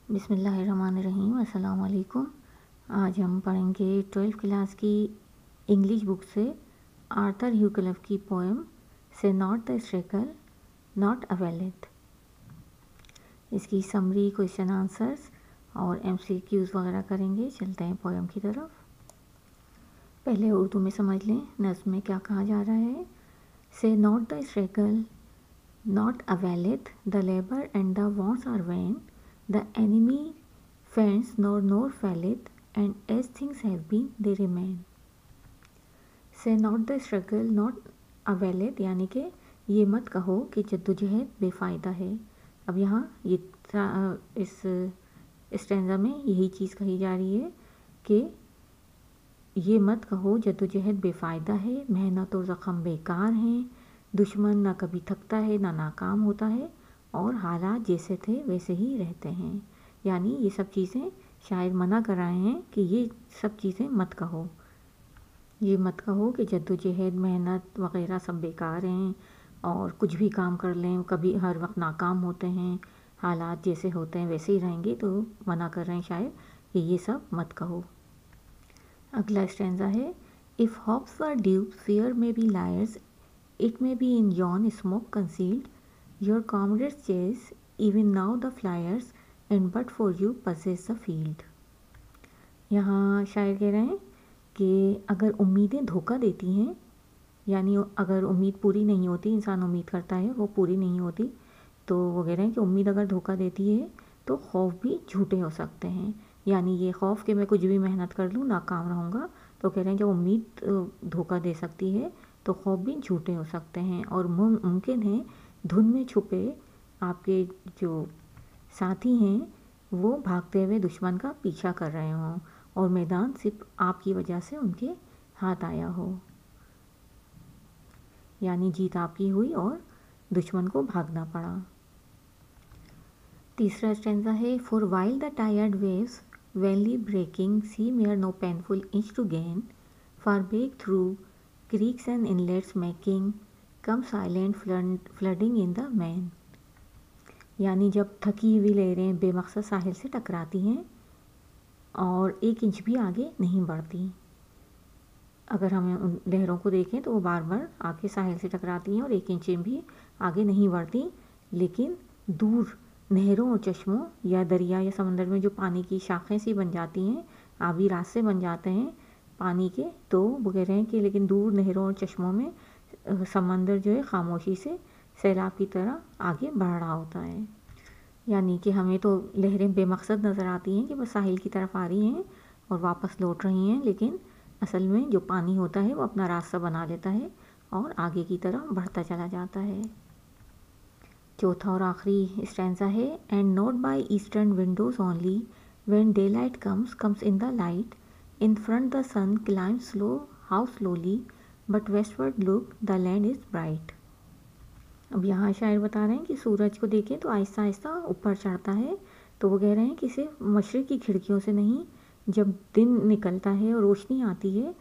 بسم اللہ الرحمن الرحیم۔ السلام علیکم۔ آج ہم پڑھیں گے 12 کلاس کی انگلش بک سے آرتھر ہیو کلف کی پوئم سے ناٹ دا اسٹرگل ناٹ اویلتھ۔ اس کی سمری، کویشچن آنسرز اور MCQs وغیرہ کریں گے۔ چلتے ہیں پوئم کی طرف۔ پہلے اردو میں سمجھ لیں نظم میں کیا کہا جا رہا ہے۔ Say not the struggle nought availeth the labour and the wants are vain The enemy fends nor faileth, and as things have been, they remain. Say not the struggle not availeth، یعنی کہ یہ مت کہو کہ جدوجہد بے فائدہ ہے۔ اب یہاں اس اسٹینزا میں یہی چیز کہی جا رہی ہے کہ یہ مت کہو جدوجہد بے فائدہ ہے، محنت اور زخم بیکار ہیں، دشمن نہ کبھی تھکتا ہے نہ ناکام ہوتا ہے، اور حالات جیسے تھے ویسے ہی رہتے ہیں۔ یعنی یہ سب چیزیں شاعر منع کر رہے ہیں کہ یہ سب چیزیں مت کہو، یہ مت کہو کہ جدوجہد محنت وغیرہ سب بیکار ہیں اور کچھ بھی کام کر لیں کبھی ہر وقت ناکام ہوتے ہیں، حالات جیسے ہوتے ہیں ویسے ہی رہیں گے، تو منع کر رہے ہیں شاعر کہ یہ سب مت کہو۔ اگلا اسٹینزا ہے If hopes were dupes, fear may be liars, it may be in yon smoke concealed, your comrades chase even now the flyers, and but for you possess the field۔ یہاں شاعر کہہ رہے ہیں کہ اگر امیدیں دھوکہ دیتی ہیں، یعنی اگر امید پوری نہیں ہوتی، انسان امید کرتا ہے وہ پوری نہیں ہوتی، تو وہ کہہ رہے ہیں کہ امید اگر دھوکہ دیتی ہے تو خوف بھی جھوٹے ہو سکتے ہیں۔ یعنی یہ خوف کہ میں کچھ بھی محنت کر لوں ناکام رہوں گا، تو کہہ رہے ہیں جب امید دھوکہ دے سکتی ہے تو خوف بھی جھوٹے ہو سکتے ہیں، اور ممکن ہے دھن میں چھپے آپ کے جو ساتھی ہیں وہ بھاگتے ہوئے دشمن کا پیچھا کر رہے ہوں اور میدان صرف آپ کی وجہ سے ان کے ہاتھ آیا ہو، یعنی جیت آپ کی ہوئی اور دشمن کو بھاگنا پڑا۔ تیسرا اسٹینزا ہے For while the tired waves vainly breaking seem here no painful inch to gain, far back through creeks and inlets making come silent flooding in the main۔ یعنی جب تھکی ہوئی لہریں بے مقصد ساحل سے ٹکراتی ہیں اور ایک انچ بھی آگے نہیں بڑھتی، اگر ہم ان لہروں کو دیکھیں تو وہ بار بار آ کے ساحل سے ٹکراتی ہیں اور ایک انچ بھی آگے نہیں بڑھتی، لیکن دور نہروں اور چشموں یا دریا یا سمندر میں جو پانی کی شاخیں سی بن جاتی ہیں، آبی راستے بن جاتے ہیں پانی کے، تو وہ کہہ رہے ہیں کہ لیکن دور نہروں اور چشموں میں سمندر جو ہے خاموشی سے سیلاب کی طرح آگے بڑھ رہا ہوتا ہے۔ یعنی کہ ہمیں تو لہریں بے مقصد نظر آتی ہیں کہ بس ساحل کی طرف آ رہی ہیں اور واپس لوٹ رہی ہیں، لیکن اصل میں جو پانی ہوتا ہے وہ اپنا راستہ بنا لیتا ہے اور آگے کی طرف بڑھتا چلا جاتا ہے۔ چوتھا اور آخری اسٹینزا ہے and not by eastern windows only when daylight comes in the light in front the sun climb slow how slowly but westward look the land is bright. اب یہاں شاعر بتا رہے ہیں کہ سورج کو دیکھیں تو آہستہ آہستہ اوپر چڑھتا ہے، تو وہ کہہ رہے ہیں کہ صرف مشرق کی کھڑکیوں سے نہیں، جب دن نکلتا ہے اور روشنی آتی ہے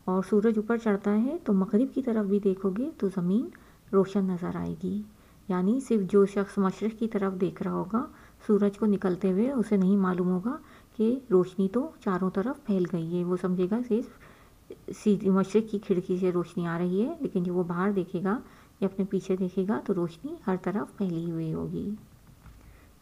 اور سورج اوپر چڑھتا ہے تو مغرب کی طرف بھی دیکھو گے تو زمین روشن نظر آئے گی۔ یعنی صرف جو شخص مشرق کی طرف دیکھ رہا ہوگا سورج کو نکلتے ہوئے، اسے نہیں معلوم ہوگا کہ روشنی تو چاروں طرف پھیل گئی ہے، وہ سمجھے گا صرف سیدھی مشرق کی کھڑکی سے روشنی آ رہی ہے، لیکن جو وہ باہر دیکھے گا یا اپنے پیچھے دیکھے گا تو روشنی ہر طرف پھیلی ہوئی ہوگی۔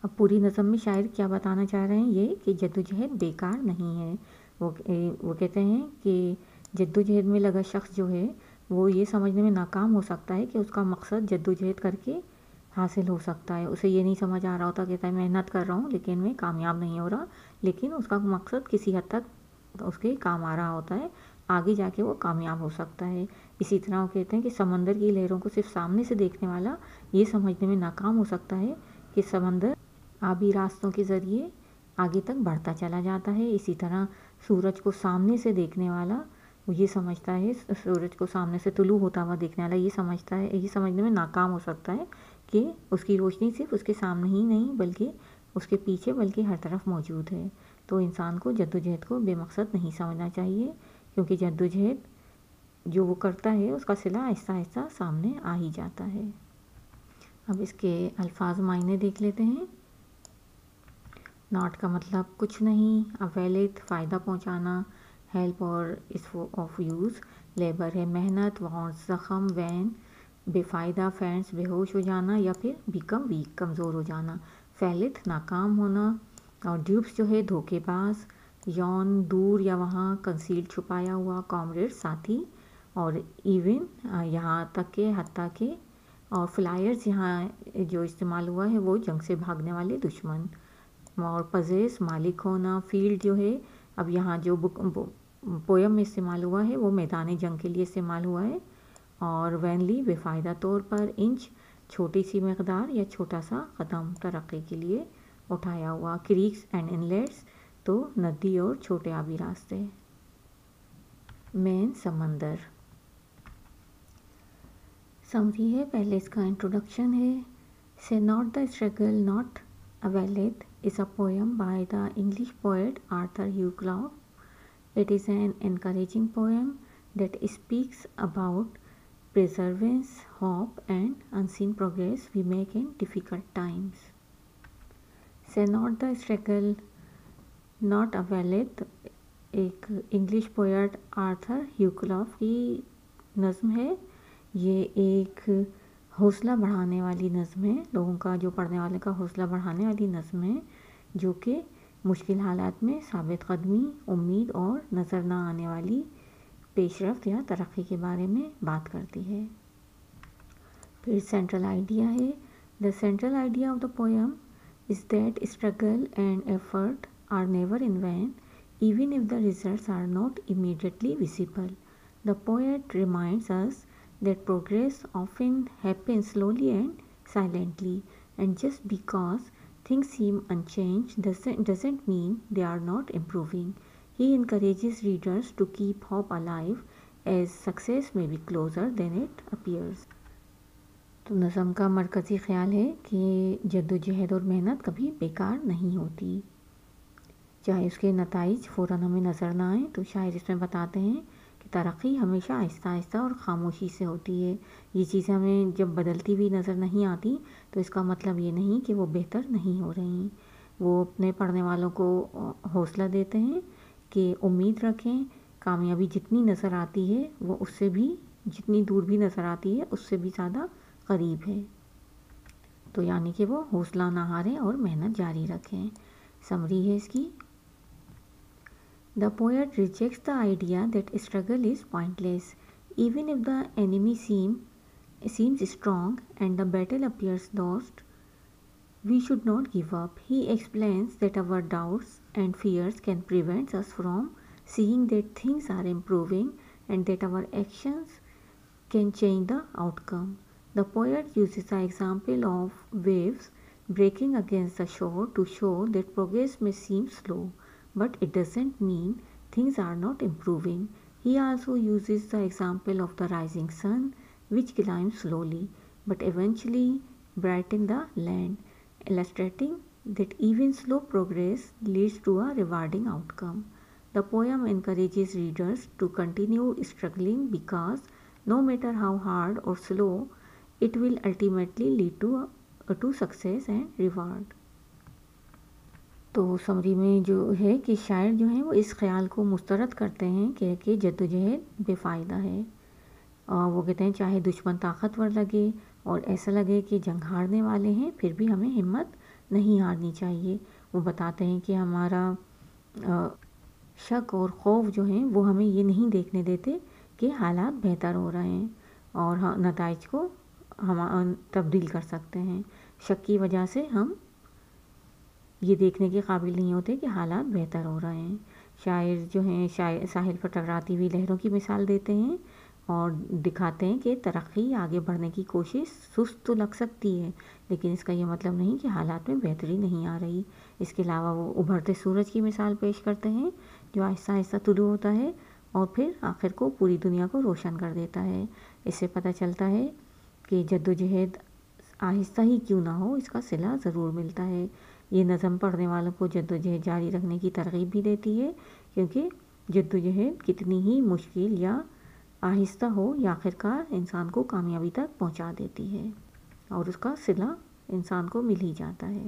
اب پوری نظم میں شاعر کیا بتانا چاہ رہے ہیں، یہ کہ جدوجہد بیکار نہیں ہے۔ وہ کہتے ہیں کہ جدوجہد میں لگا شخص جو ہے وہ یہ سمجھنے میں ناکام ہو سکتا ہے کہ اس کا مقصد جدوجہد کر کے حاصل ہو سکتا ہے، اسے یہ نہیں سمجھ آ رہا ہوتا، کہتا ہے محنت کر رہا ہوں لیکن میں کامیاب نہیں ہو رہا، لیکن اس کا مقصد کسی حد تک اس کے کام آ رہا ہوتا ہے، آگے جا کے وہ کامیاب ہو سکتا ہے۔ اسی طرح وہ کہتے ہیں کہ سمندر کی لہروں کو صرف سامنے سے دیکھنے والا یہ سمجھنے میں ناکام ہو سکتا ہے کہ سمندر آبی راستوں کے ذریعے آگے تک بڑھتا چلا جاتا ہے۔ اسی طرح سورج کو سامنے سے دیکھنے والا وہ یہ سمجھتا ہے، سورج کو سامنے سے طلوع ہوتا ہوا دیکھنے والا یہ سمجھتا ہے، یہ سمجھنے میں ناکام ہو سکتا ہے کہ اس کی روشنی صرف اس کے سامنے ہی نہیں بلکہ اس کے پیچھے بلکہ ہر طرف موجود ہے۔ تو انسان کو جدوجہد کو بے مقصد نہیں سمجھنا چاہیے، کیونکہ جدوجہد جو وہ کرتا ہے اس کا صلہ آہستہ آہستہ سامنے آ ہی جاتا ہے۔ اب اس کے الفاظ معنی دیکھ لیتے ہیں۔ ناٹ کا مطلب کچھ نہیں، اویلت فائدہ پہنچانا، ہیلپ اور اس آف یوز، لیبر ہے محنت، وانٹس زخم، وین بے فائدہ، فینٹس بے ہوش ہو جانا یا پھر بیکم ویک کمزور ہو جانا، فیلت ناکام ہونا، اور ڈیوبس جو ہے دھوکے باز، یون دور یا وہاں، کنسیل چھپایا ہوا، کامریڈ ساتھی، اور ایون یہاں تک کہ حتیٰ کہ، اور فلائرز یہاں جو استعمال ہوا ہے وہ جنگ سے بھاگنے والے دشمن، اور پزیس مالک ہونا، فیلڈ جو ہے اب یہاں جو پویم میں استعمال ہوا ہے وہ میدان جنگ کے لیے استعمال ہوا ہے، اور وینلی بے فائدہ طور پر، انچ چھوٹی سی مقدار یا چھوٹا سا قدم ترقی کے لیے اٹھایا ہوا، کریکس اینڈ انلیٹس تو ندی اور چھوٹے آبی راستے، مین سمندر۔ سمری ہے، پہلے اس کا انٹروڈکشن ہے، say not the struggle nought availeth is a poem by the English poet Arthur Hugh Clough. It is an encouraging poem that speaks about perseverance, hope, and unseen progress we make in difficult times. Say not the struggle, not availeth ایک English poet Arthur have کلاف کی نظم ہے، یہ ایک حوصلہ بڑھانے والی نظم ہے، لوگوں کا جو پڑھنے والے کا حوصلہ بڑھانے والی نظم ہے، جو کہ مشکل حالات میں ثابت قدمی، امید اور نظر نہ آنے والی پیش رفت یا ترقی کے بارے میں بات کرتی ہے۔ پھر سینٹرل آئیڈیا ہے، the central idea of the poem is that struggle and effort are never in vain even if the results are not immediately visible. The poet reminds us that progress often happens slowly and silently, and just because things seem unchanged doesn't mean they are not improving. He encourages readers to keep hope alive as success may be closer than it appears. تو نظم کا مرکزی خیال ہے کہ جدوجہد اور محنت کبھی بیکار نہیں ہوتی، چاہے اس کے نتائج فوراً ہمیں نظر نہ آئیں۔ تو شاعر اس میں بتاتے ہیں کہ ترقی ہمیشہ آہستہ آہستہ اور خاموشی سے ہوتی ہے، یہ چیزیں ہمیں جب بدلتی ہوئی نظر نہیں آتی تو اس کا مطلب یہ نہیں کہ وہ بہتر نہیں ہو رہی۔ وہ اپنے پڑھنے والوں کو حوصلہ دیتے ہیں کہ امید رکھیں، کامیابی جتنی نظر آتی ہے وہ اس سے بھی، جتنی دور بھی نظر آتی ہے اس سے بھی زیادہ قریب ہے، تو یعنی کہ وہ حوصلہ نہ ہاریں اور محنت جاری رکھیں۔ سمری ہے اس کی، The poet rejects the idea that struggle is pointless. Even if the enemy seems strong and the battle appears lost, we should not give up. He explains that our doubts and fears can prevent us from seeing that things are improving and that our actions can change the outcome. The poet uses the example of waves breaking against the shore to show that progress may seem slow, but it doesn't mean things are not improving. He also uses the example of the rising sun, which climbs slowly but eventually brightens the land, illustrating that even slow progress leads to a rewarding outcome. The poem encourages readers to continue struggling because no matter how hard or slow, it will ultimately lead to success and reward. تو summary میں جو ہے کہ شاعر جو ہیں وہ اس خیال کو مسترد کرتے ہیں کہ جدوجہد بے فائدہ ہے، اور وہ کہتے ہیں چاہے دشمن طاقتور لگے اور ایسا لگے کہ جنگ ہارنے والے ہیں، پھر بھی ہمیں ہمت نہیں ہارنی چاہیے۔ وہ بتاتے ہیں کہ ہمارا شک اور خوف جو ہیں وہ ہمیں یہ نہیں دیکھنے دیتے کہ حالات بہتر ہو رہے ہیں اور نتائج کو ہم تبدیل کر سکتے ہیں۔ شک کی وجہ سے ہم یہ دیکھنے کے قابل نہیں ہوتے کہ حالات بہتر ہو رہے ہیں۔ شاعر جو ہیں ساحل پر ٹکراتی ہوئی لہروں کی مثال دیتے ہیں اور دکھاتے ہیں کہ ترقی، آگے بڑھنے کی کوشش سست تو لگ سکتی ہے، لیکن اس کا یہ مطلب نہیں کہ حالات میں بہتری نہیں آ رہی۔ اس کے علاوہ وہ ابھرتے سورج کی مثال پیش کرتے ہیں جو آہستہ آہستہ طلوع ہوتا ہے اور پھر آخر کو پوری دنیا کو روشن کر دیتا ہے۔ اس سے پتہ چلتا ہے کہ جدوجہد آہستہ ہی کیوں نہ ہو، اس کا صلہ ضرور ملتا ہے۔ یہ نظم پڑھنے والوں کو جدوجہد جاری رکھنے کی ترغیب بھی دیتی ہے، کیونکہ جدوجہد کتنی ہی مشکل یا آہستہ ہو یا آخرکار انسان کو کامیابی تک پہنچا دیتی ہے اور اس کا صلہ انسان کو مل ہی جاتا ہے۔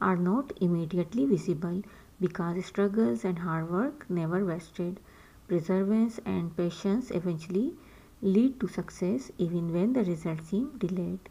are not immediately visible because struggles and hard work never wasted. Perseverance and patience eventually lead to success even when the results seem delayed.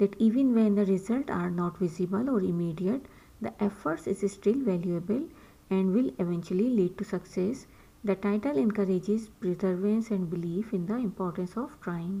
that even when the results are not visible or immediate, the efforts is still valuable and will eventually lead to success. The title encourages perseverance and belief in the importance of trying.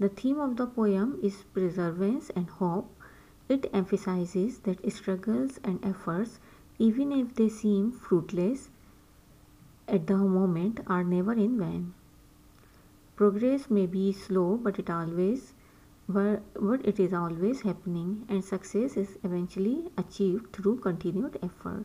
The theme of the poem is perseverance and hope. It emphasizes that struggles and efforts, even if they seem fruitless at the moment, are never in vain. Progress may be slow, but it is always happening, and success is eventually achieved through continued effort.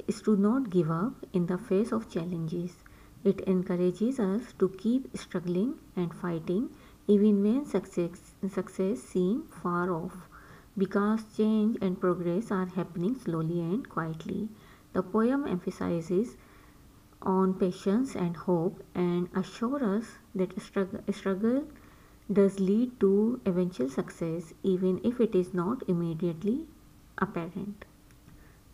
is to not give up in the face of challenges. It encourages us to keep struggling and fighting even when success seems far off, because change and progress are happening slowly and quietly. The poem emphasizes on patience and hope and assures us that struggle does lead to eventual success even if it is not immediately apparent.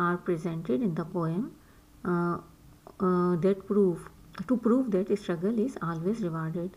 are presented in the poem that prove that struggle is always rewarded.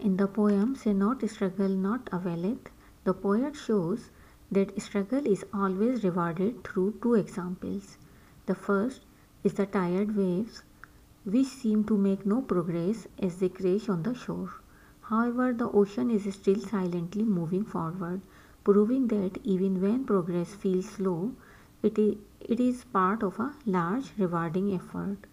In the poem Say Not Struggle Not Availeth, the poet shows that struggle is always rewarded through two examples. The first is the tired waves, which seem to make no progress as they crash on the shore. However, the ocean is still silently moving forward, proving that even when progress feels slow, it is part of a large, rewarding effort.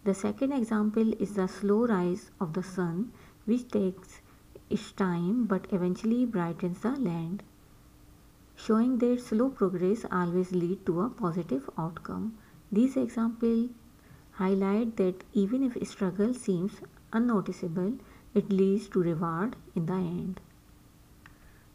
The second example is the slow rise of the sun, which takes its time but eventually brightens the land, showing that slow progress always leads to a positive outcome. These examples highlight that even if struggle seems unnoticeable, it leads to reward in the end.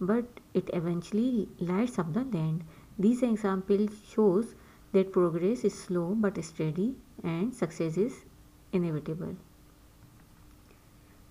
but it eventually lights up the land. These examples shows that progress is slow but steady and success is inevitable.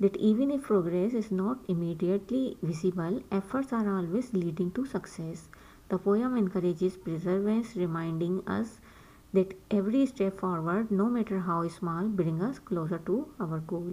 that even if progress is not immediately visible, efforts are always leading to success. The poem encourages perseverance, reminding us that every step forward, no matter how small, bring us closer to our goal.